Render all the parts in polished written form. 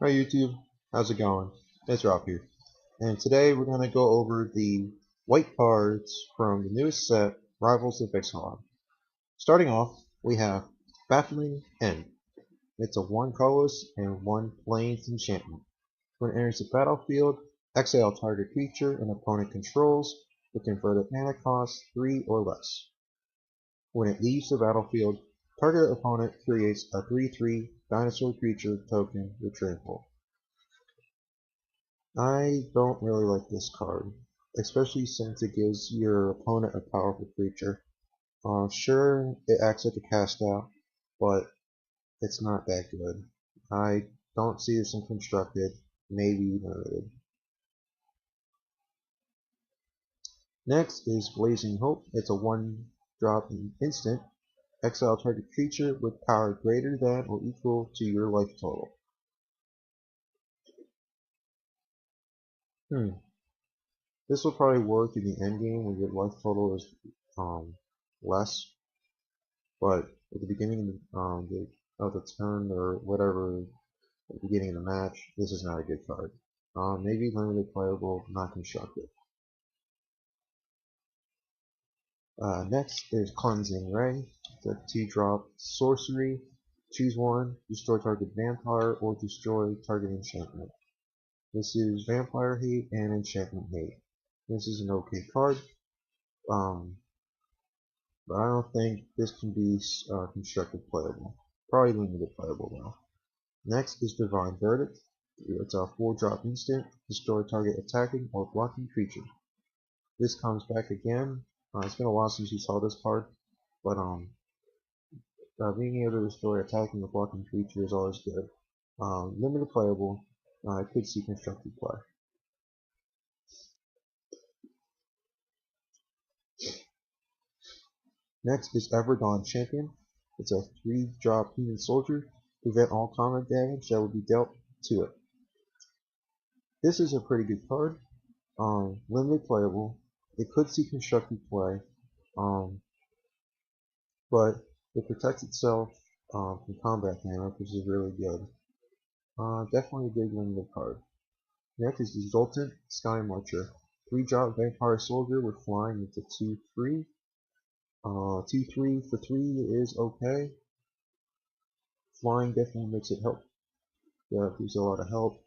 Hi YouTube, how's it going? It's Rob here, and today we're going to go over the white cards from the newest set, Rivals of Ixalan. Starting off, we have Baffling End. It's a 1 colorless and 1 plains enchantment. When it enters the battlefield, exile target creature an opponent controls with converted mana cost 3 or less. When it leaves the battlefield, target opponent creates a 3/3 dinosaur creature token with trample. I don't really like this card, especially since it gives your opponent a powerful creature. Sure, it acts like a cast out, but it's not that good. I don't see this in constructed, maybe limited. Next is Blazing Hope. It's a 1-drop instant. Exile target creature with power greater than or equal to your life total. This will probably work in the endgame when your life total is less. But at the beginning of the turn or whatever, at the beginning of the match, this is not a good card. Maybe limited playable, not constructed. Next is Cleansing Ray. It's a 2-drop sorcery. Choose one, destroy target vampire, or destroy target enchantment. This is Vampire Hate and Enchantment Hate. This is an okay card, but I don't think this can be constructed playable. Probably limited playable though. Next is Divine Verdict. It's a 4-drop instant. Destroy target attacking or blocking creature. This comes back again. It's been a while since you saw this card, but being able to destroy attacking or blocking creature is always good. Limited playable. I could see constructed play. Next is Everdon Champion. It's a 3-drop human soldier. Prevent all combat damage that would be dealt to it. This is a pretty good card. Limited playable. It could see constructed play, but it protects itself from combat damage, which is really good. Definitely a good limited card. Next is Exultant Sky Marcher. 3-drop vampire soldier with flying. It's a 2/3. 2/3 for 3 is okay. Flying definitely makes it help. Yeah, it gives a lot of help.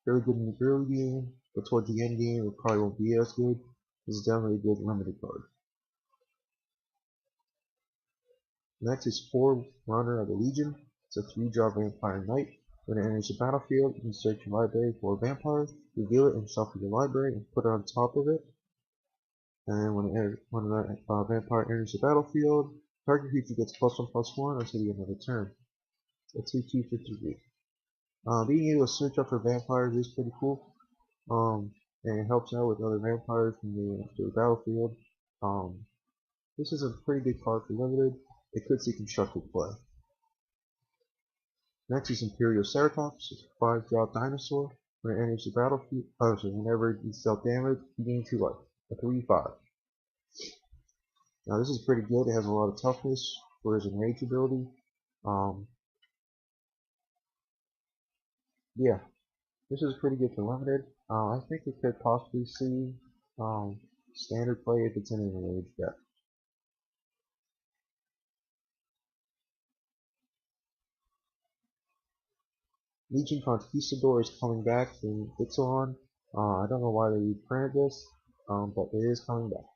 Very good in the early game, but towards the end game it probably won't be as good. This is definitely a good limited card. Next is Forerunner of the Legion. It's a 3-drop vampire knight. When it enters the battlefield, you can search your library for a vampire, reveal it and shuffle your library, and put it on top of it. And when that vampire enters the battlefield, target creature gets +1/+1 until the end of the turn. A 2/2 for 3. Being able to search up for vampires is pretty cool. And it helps out with other vampires when they enter the battlefield. This is a pretty good card for limited. It could see constructed play. Next is Imperial Ceratops. It's a 5-drop dinosaur. When it enters the battlefield, whenever it dealt damage, you gain 2 life. A 3/5. Now this is pretty good. It has a lot of toughness for its enrage ability. Yeah, this is pretty good for limited. I think it could possibly see standard play if it's in an enrage deck. Legion Conquistador is coming back in Ixalan. I don't know why they reprinted this, but it is coming back.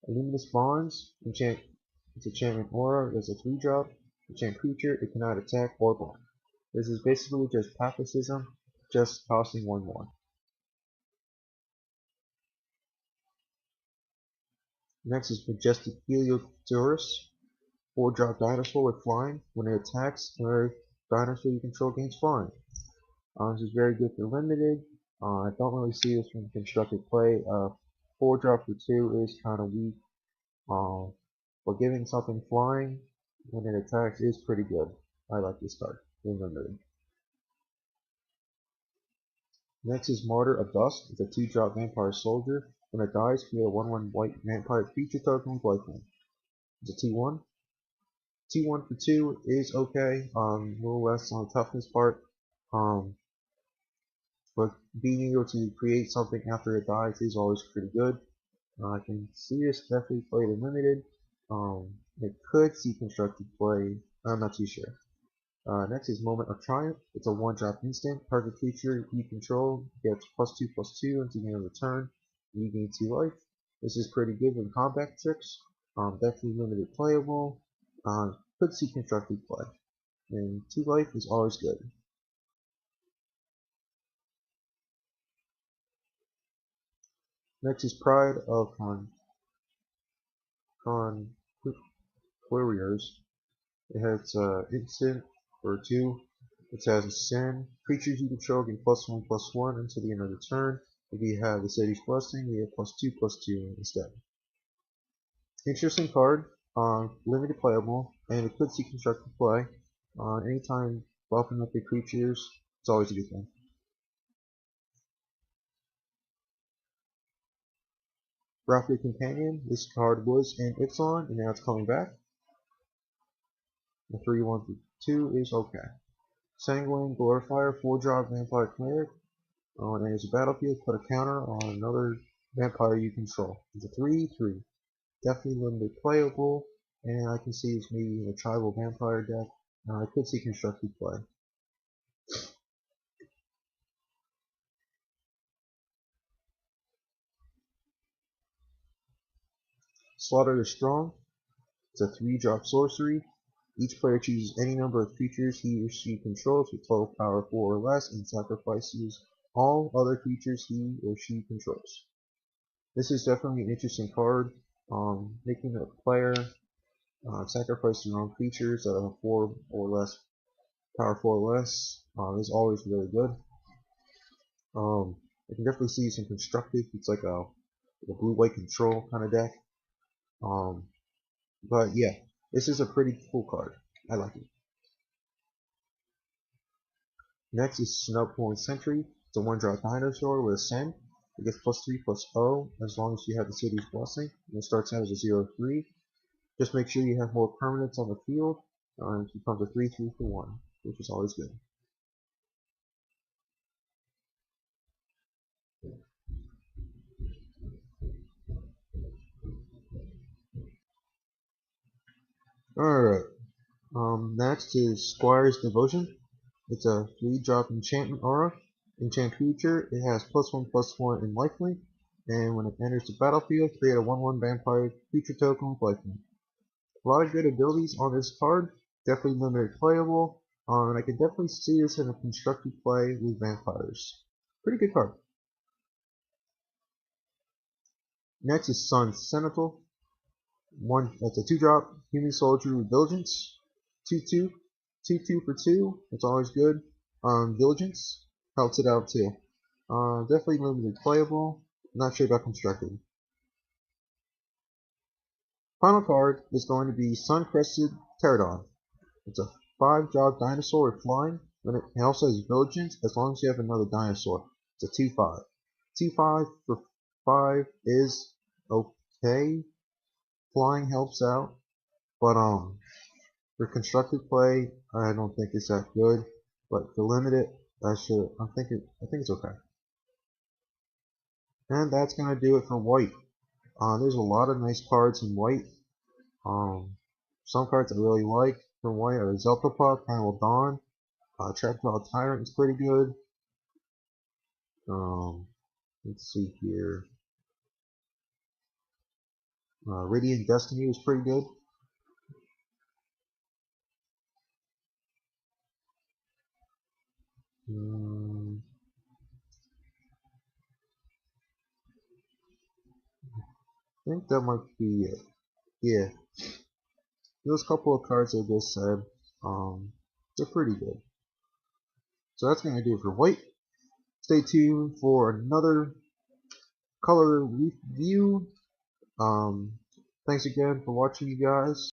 Luminous Bonds, it's enchantment aura, it's a 3-drop, enchant creature, it cannot attack or block. This is basically just pacifism, just costing 1/1. Next is Majestic Heliodorus, 4-drop dinosaur with flying. When it attacks, another dinosaur you control gains flying. This is very good for limited. I don't really see this from constructed play. 4-drop for 2 is kind of weak. But giving something flying when it attacks is pretty good. I like this card in limited. Next is Martyr Toast. It's a 2-drop vampire soldier. When it dies, create a 1/1 white vampire creature token with lifelink. It's a 2/1. 2-1 for 2 is okay. A little less on the toughness part. But being able to create something after it dies is always pretty good. I can see this definitely played in limited. It could see constructed play. I'm not too sure. Next is Moment of Triumph. It's a one-drop instant. Target creature you control gets +2/+2 until the end of the turn. You gain 2 life. This is pretty good with combat tricks. Definitely limited playable. Could see constructed play. And 2 life is always good. Next is Pride of Warriors. It has instant for 2. It has a send. Creatures you control get +1/+1 until the end of the turn. If you have the city's blessing, you get +2/+2 instead. Interesting card. Limited playable, and it could see constructed play. Anytime buffing up your creatures, it's always a good thing. Raptor Companion. This card was in Ixalan, and now it's coming back. The 3-1 for 2 is okay. Sanguine Glorifier, 4-drop Vampire Cleric. When it enters the battlefield, put a counter on another vampire you control. It's a 3/3. Definitely limited playable, and I can see it's maybe in a tribal vampire deck. I could see constructed play. Slaughter the Strong. It's a 3-drop sorcery. Each player chooses any number of creatures he or she controls with total power 4 or less and sacrifices all other creatures he or she controls. This is definitely an interesting card. Making a player sacrifice their own creatures that have 4 or less power 4 or less is always really good. I can definitely see some constructive. It's like a blue-white control kind of deck. But yeah, this is a pretty cool card. I like it. Next is Smokepoint Century. It's a 1-drop dinosaur with a send. It gets +3/+0 as long as you have the city's blessing. And it starts out as a 0/3. Just make sure you have more permanents on the field. It becomes a 3/3 for 1, which is always good. Alright. Next is Squire's Devotion. It's a 3-drop enchantment aura. Enchant creature. It has +1/+1 in lifelink. And when it enters the battlefield, create a 1/1 vampire creature token with lifelink. A lot of good abilities on this card. Definitely limited playable. And I can definitely see this in a constructed play with vampires. Pretty good card. Next is Sun Sentinel. That's a 2-drop human soldier with diligence. 2/2. 2/2 for 2. It's always good. Diligence helps it out too. Definitely limited playable. Not sure about constructed. Final card is going to be Sun Crested Pterodon. It's a 5-drop dinosaur with flying. It also has diligence as long as you have another dinosaur. It's a 2/5. 2/5 for 5 is okay. Flying helps out, but for constructed play, I don't think it's that good. But for limited, I think it's okay. And that's gonna do it for White. There's a lot of nice cards in White. Some cards I really like from White are Zeltapop, Primal Dawn, Trapjaw Tyrant is pretty good. Let's see here. Radiant Destiny was pretty good. I think that might be it. Yeah, those couple of cards I just said, they're pretty good. So that's going to do it for White. Stay tuned for another color review. Thanks again for watching, you guys.